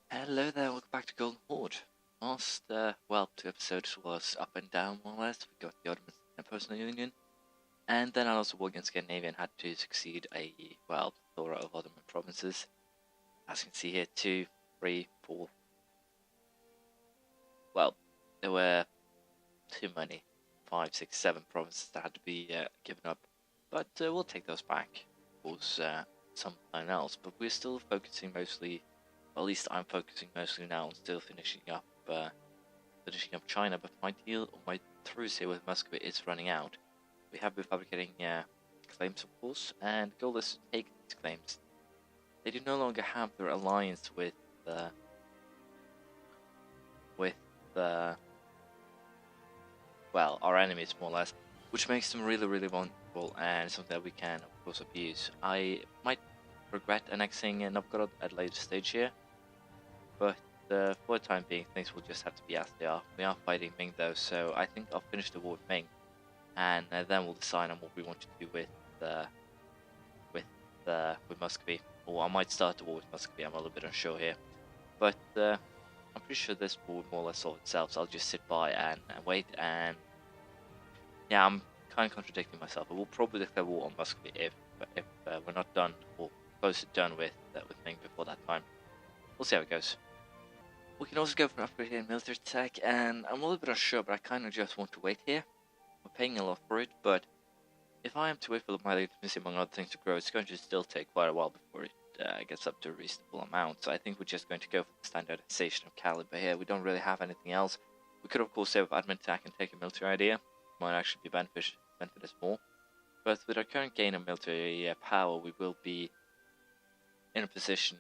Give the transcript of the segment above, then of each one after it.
Hello there, welcome back to Golden Horde. Last, two episodes was up and down more or less. We got the Ottomans and Personal Union, and then I also war against Scandinavia and had to succeed a, plethora of Ottoman provinces. As you can see here, 2, 3, 4. Well, there were too many. 5, 6, 7 provinces that had to be given up. But we'll take those back, of course, sometime else. But we're still focusing mostly. Well, at least I'm focusing mostly now on still finishing up China, but my deal, or my truce here with Muscovy is running out. We have been fabricating claims, of course, and the goal is to take these claims. They do no longer have their alliance with our enemies, more or less, which makes them really, really vulnerable and something that we can, of course, abuse. I might regret annexing Novgorod at a later stage here, but for the time being, things will just have to be as they are. We are fighting Ming though, so I think I'll finish the war with Ming, and then we'll decide on what we want to do with Muscovy. Or I might start the war with Muscovy. I'm a little bit unsure here, but I'm pretty sure this war will more or less solve itself. So I'll just sit by and wait. And yeah, I'm kind of contradicting myself. I will probably declare war on Muscovy if we're not done or close to done with Ming before that time. We'll see how it goes. We can also go for an upgrade here in military tech, and I'm a little bit unsure, but I kind of just want to wait here. We're paying a lot for it, but if I am to wait for my legitimacy, among other things, to grow, it's going to still take quite a while before it gets up to a reasonable amount. So I think we're just going to go for the standardization of caliber here. We don't really have anything else. We could, of course, save up admin attack and take a military idea. Might actually be benefit us more. But with our current gain of military power, we will be in a position.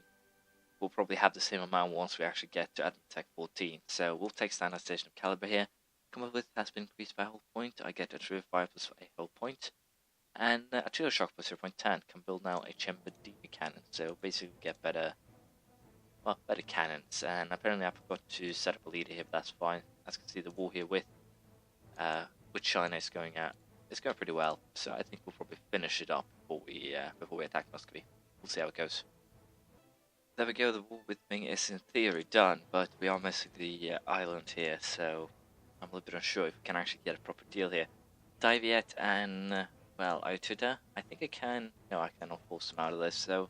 We'll probably have the same amount once we actually get to admin tech 14. So we'll take standardization of caliber here. Come up with has been increased by a whole point. I get a true fire plus a whole point. And artillery shock plus 0.10 can build now a chambered DP cannon. So basically get better cannons. And apparently I forgot to set up a leader here, but that's fine. As you can see, the war here with China is going pretty well. So I think we'll probably finish it up before we attack Muscovy. We'll see how it goes. There we go, the war with Ming is in theory done, but we are missing the island here, so I'm a little bit unsure if we can actually get a proper deal here. Daviet and, Ayutthaya, I think I can. No, I cannot force them out of this, so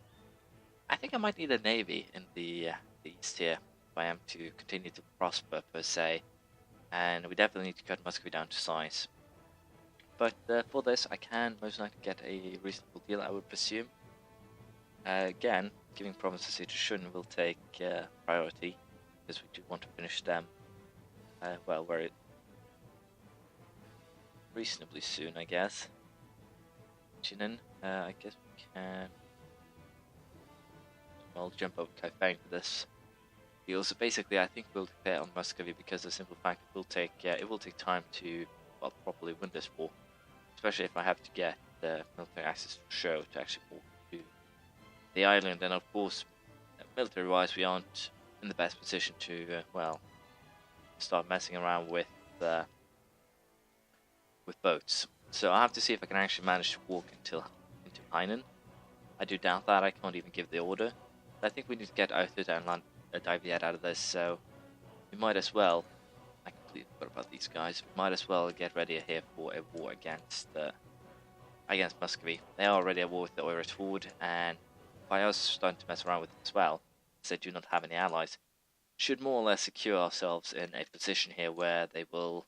I think I might need a navy in the east here if I am to continue to prosper, per se, and we definitely need to cut Muscovy down to size. But for this, I can most likely get a reasonable deal, I would presume. Again, giving provinces to Shun will take priority, because we do want to finish them, very reasonably soon, I guess. Jinan, I guess we can. I'll jump over Kaifeng for this deal. So basically, I think we'll declare on Muscovy because of the simple fact it will take time to properly win this war, especially if I have to get the military access to show to actually walk to the island. And of course, military-wise, we aren't in the best position to start messing around with boats. So I have to see if I can actually manage to walk into Hainan. I do doubt that. I can't even give the order. But I think we need to get Ayutthaya and Daviet out of this. So we might as well. I completely forgot about these guys. We might as well get ready here for a war against Muscovy. They are already at war with the Europa Horde, and by us starting to mess around with it as well, because they do not have any allies, should more or less secure ourselves in a position here where they will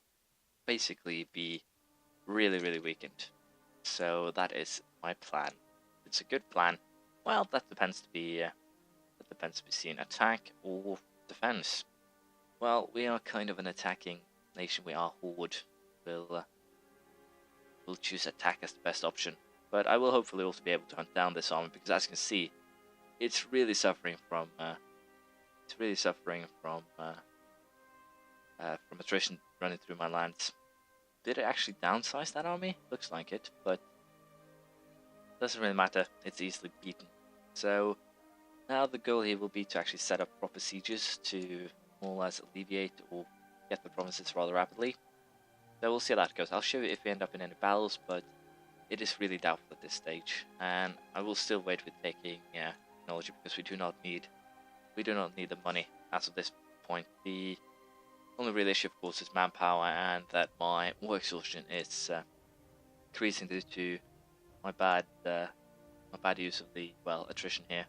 basically be really, really weakened. So that is my plan. It's a good plan. Well, that depends to be seen. Attack or defense. Well, we are kind of an attacking nation. We are Horde. We'll choose attack as the best option. But I will hopefully also be able to hunt down this army, because as you can see, it's really suffering from attrition running through my lands. Did it actually downsize that army? Looks like it, but doesn't really matter. It's easily beaten. So now the goal here will be to actually set up proper sieges to more or less alleviate or get the provinces rather rapidly. So we'll see how that goes. I'll show you if we end up in any battles, but it is really doubtful at this stage, and I will still wait with taking technology, because we do not need the money as of this point. The only real issue, of course, is manpower, and that my war exhaustion is increasing due to my bad use of the, well, attrition here.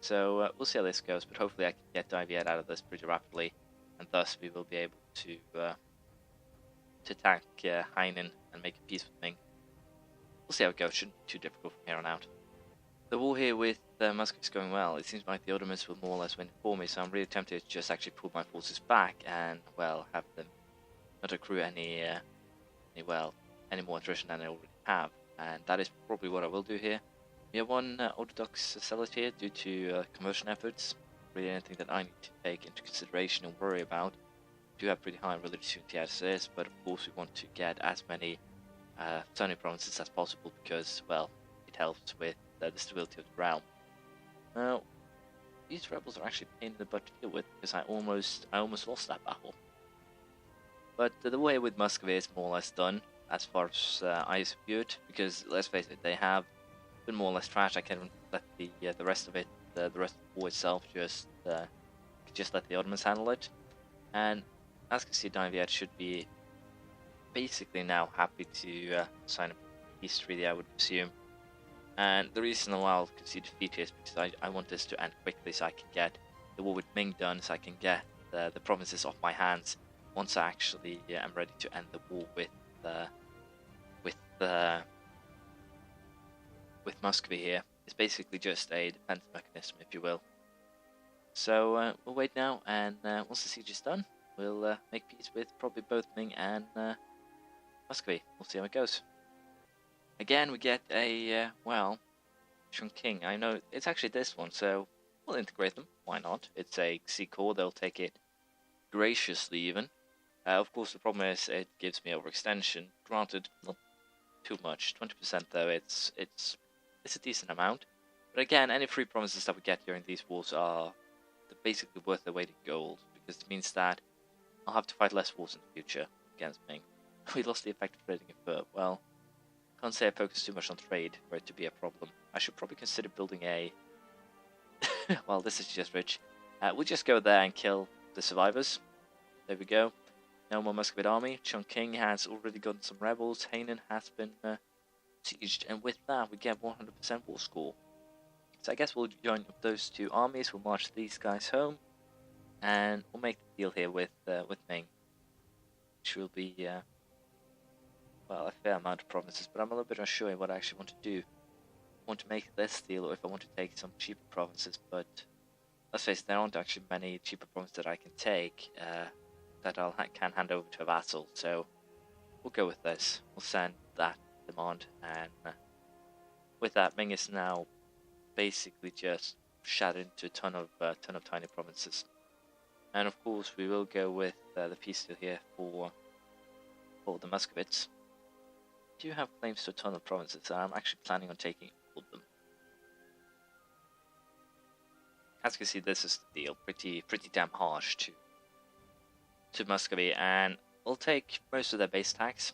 So we'll see how this goes, but hopefully I can get Diviad out of this pretty rapidly, and thus we will be able to attack Heinen and make a peace with Ming. We'll see how it goes. Shouldn't be too difficult from here on out. The war here with Muscovy is going well. It seems like the Ottomans will more or less win for me, so I'm really tempted to just actually pull my forces back and, well, have them not accrue any more attrition than they already have. And that is probably what I will do here. We have one Orthodox zealot here due to conversion efforts. Really anything that I need to take into consideration and worry about. We do have pretty high religious unity as it is, but of course we want to get as many Sunni provinces as possible because, well, it helps with the stability of the realm. Now, these rebels are actually a pain in the butt to deal with because I almost lost that battle. But the way with Muscovy is more or less done as far as I view it, because let's face it, they have been more or less trash. I can let the rest of it, the rest of the war itself, just let the Ottomans handle it. And as you can see, Diviad should be basically now happy to sign a peace treaty, I would assume. And the reason why I'll concede defeat is because I want this to end quickly, so I can get the war with Ming done, so I can get the provinces off my hands once I actually am ready to end the war with Muscovy here. It's basically just a defense mechanism, if you will. So we'll wait now, and once the siege is done, we'll make peace with probably both Ming and Muscovy. We'll see how it goes. Again, we get a, well, Chongqing. I know it's actually this one, so we'll integrate them. Why not? It's a C core, they'll take it graciously even. Of course, the problem is it gives me overextension. Granted, not too much. 20% though, it's a decent amount. But again, any free provinces that we get during these wars are basically worth their weight in gold, because it means that I'll have to fight less wars in the future against Ming. We lost the effect of trading in fur. Well, can't say I focus too much on trade for it to be a problem. I should probably consider building a... well, this is just rich. We'll just go there and kill the survivors. There we go. No more Muscovite army. Chongqing has already gotten some rebels. Hainan has been sieged, and with that we get 100% war score. So I guess we'll join up those two armies. We'll march these guys home, and we'll make the deal here with Ming, which will be well, a fair amount of provinces. But I'm a little bit unsure what I actually want to do. I want to make this deal, or if I want to take some cheaper provinces. But let's face it, there aren't actually many cheaper provinces that I can take that can hand over to a vassal. So we'll go with this. We'll send that demand, and with that, Ming is now basically just shattered into a ton of tiny provinces. And of course, we will go with the peace deal here for the Muscovites. I do have claims to a ton of provinces, and I'm actually planning on taking all of them. As you can see, this is the deal. Pretty damn harsh to Muscovy, and we'll take most of their base tax,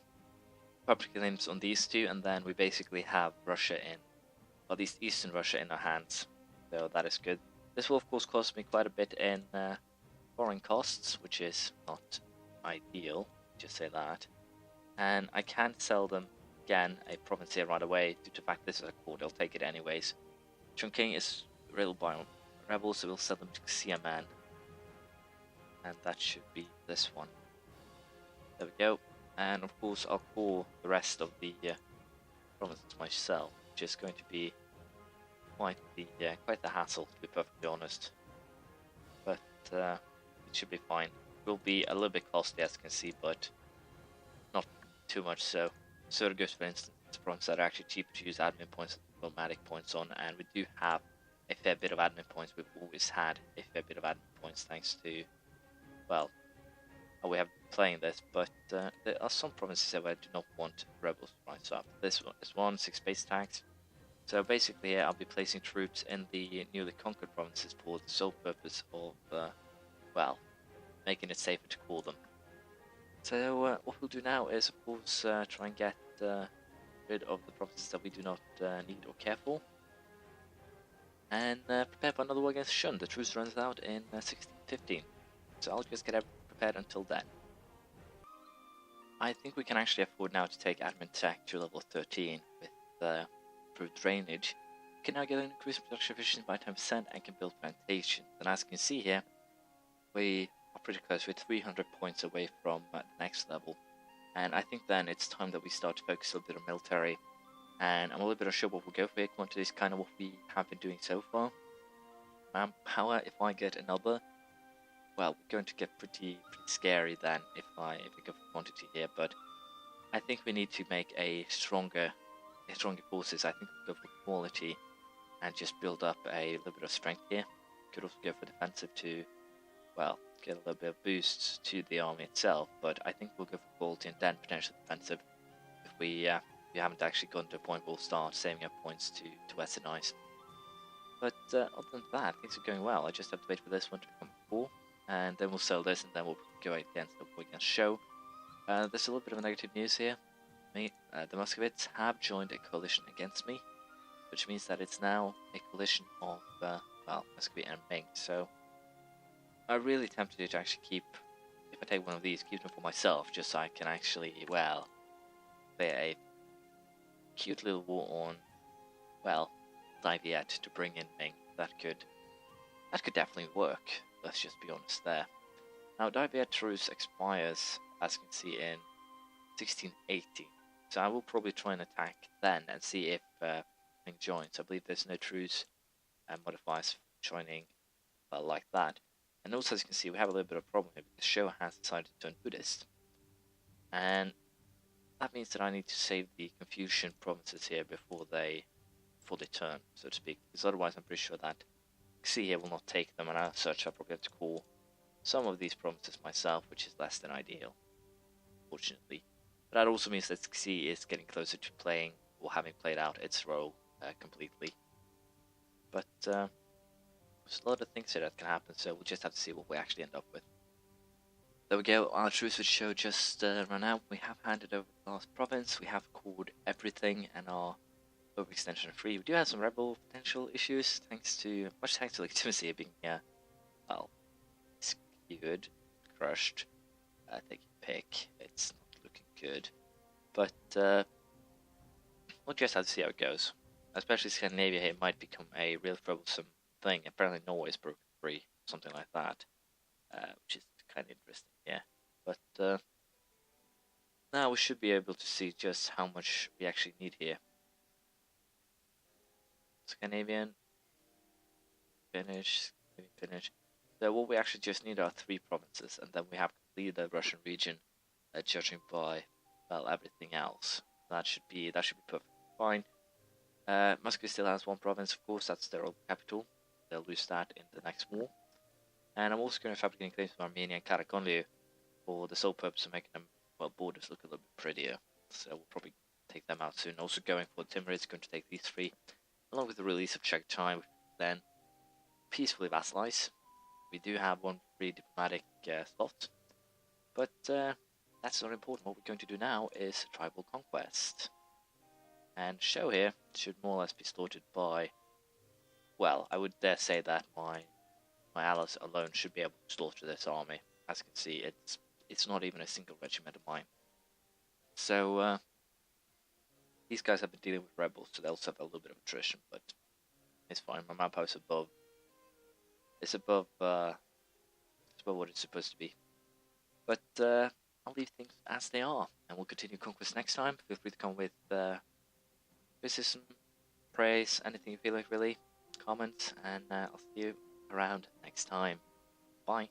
property claims on these two, and then we basically have Russia in, or at least Eastern Russia, in our hands. So that is good. This will of course cost me quite a bit in foreign costs, which is not ideal, just say that. And I can't sell them again a province here right away due to the fact this is a core, they'll take it anyways. Chongqing is riddled by rebels, so we'll sell them to Xiamen. And that should be this one. There we go. And of course I'll core the rest of the provinces myself, which is going to be quite the hassle, to be perfectly honest. But it should be fine. It will be a little bit costly, as you can see, but not too much so. Surgus, for instance, is a province that are actually cheaper to use admin points and diplomatic points on, and we do have a fair bit of admin points. We've always had a fair bit of admin points thanks to, well, we have been playing this, but there are some provinces where I do not want rebels to rise up. This one is 6 base tax. So basically I'll be placing troops in the newly conquered provinces for the sole purpose of, well, making it safer to call them. So what we'll do now is, of course, try and get rid of the provinces that we do not need or care for. and prepare for another war against Shun. The truce runs out in 1615, so I'll just get everything prepared until then. I think we can actually afford now to take admin tech to level 13 with improved drainage. We can now get an increased production efficiency by 10% and can build plantations. And as you can see here, we are pretty close. We're 300 points away from the next level. And I think then it's time that we start to focus a little bit on military. And I'm a little bit unsure what we'll go for here. Quantity is kind of what we have been doing so far. Manpower, if I get another, well, we're going to get pretty scary then if I go for quantity here. But I think we need to make a stronger forces. I think we'll go for quality and just build up a little bit of strength here. Could also go for defensive to, well, get a little bit of boosts to the army itself. But I think we'll go for quality and then potentially defensive if we haven't actually gotten to a point where we'll start saving up points to westernize. But other than that, things are going well. I just have to wait for this one to become 4, and then we'll sell this, and then we'll go against the war against Show. There's a little bit of negative news here. The Muscovites have joined a coalition against me, which means that it's now a coalition of, well, Muscovy and Ming. So I'm really tempted to actually keep, if I take one of these, keep them for myself, just so I can actually, well, play a cute little war on, well, Diviet to bring in Ming. That could definitely work. Let's just be honest there. Now, Diviet truce expires, as you can see, in 1680. So I will probably try and attack then and see if Ming joins. I believe there's no truce modifiers joining like that. And also, as you can see, we have a little bit of a problem here because Showa has decided to turn Buddhist. And that means that I need to save the Confucian provinces here before they turn, so to speak. Because otherwise, I'm pretty sure that Xi here will not take them, and as such, I'll probably have to call some of these provinces myself, which is less than ideal, fortunately. But that also means that Xi is getting closer to playing, or having played out its role completely. But there's a lot of things here that can happen, so we'll just have to see what we actually end up with. There we go, our truce with Show just ran out. We have handed over the last province, we have called everything, and are overextension free. We do have some rebel potential issues, much thanks to legitimacy being, well, skewed, crushed, take your pick. It's not looking good. But we'll just have to see how it goes. Especially Scandinavia here might become a real troublesome thing. Apparently Norway is broken free, something like that, which is kind of interesting, yeah. But now we should be able to see just how much we actually need here. Scandinavian, finish. So what we actually just need are 3 provinces, and then we have completed the Russian region, judging by, well, everything else. That should be perfectly fine. Muscovy still has 1 province, of course, that's their old capital. They'll lose that in the next war. And I'm also going to fabricate claims for Armenia and Karakonlu for the sole purpose of making them, well, borders look a little bit prettier. So we'll probably take them out soon. Also going for Timurids, going to take these 3. Along with the release of Chagatai, which will then peacefully vassalize. We do have 1 free diplomatic slot, but that's not important. What we're going to do now is tribal conquest. And Show here should more or less be slaughtered by, well, I would dare say that my allies alone should be able to slaughter this army. As you can see, it's not even a single regiment of mine. So these guys have been dealing with rebels, so they'll have a little bit of attrition, but it's fine. My manpower is above. It's above what it's supposed to be. But I'll leave things as they are, and we'll continue conquest next time. Feel free to come with criticism, praise, anything you feel like, really. Comments, and I'll see you around next time. Bye.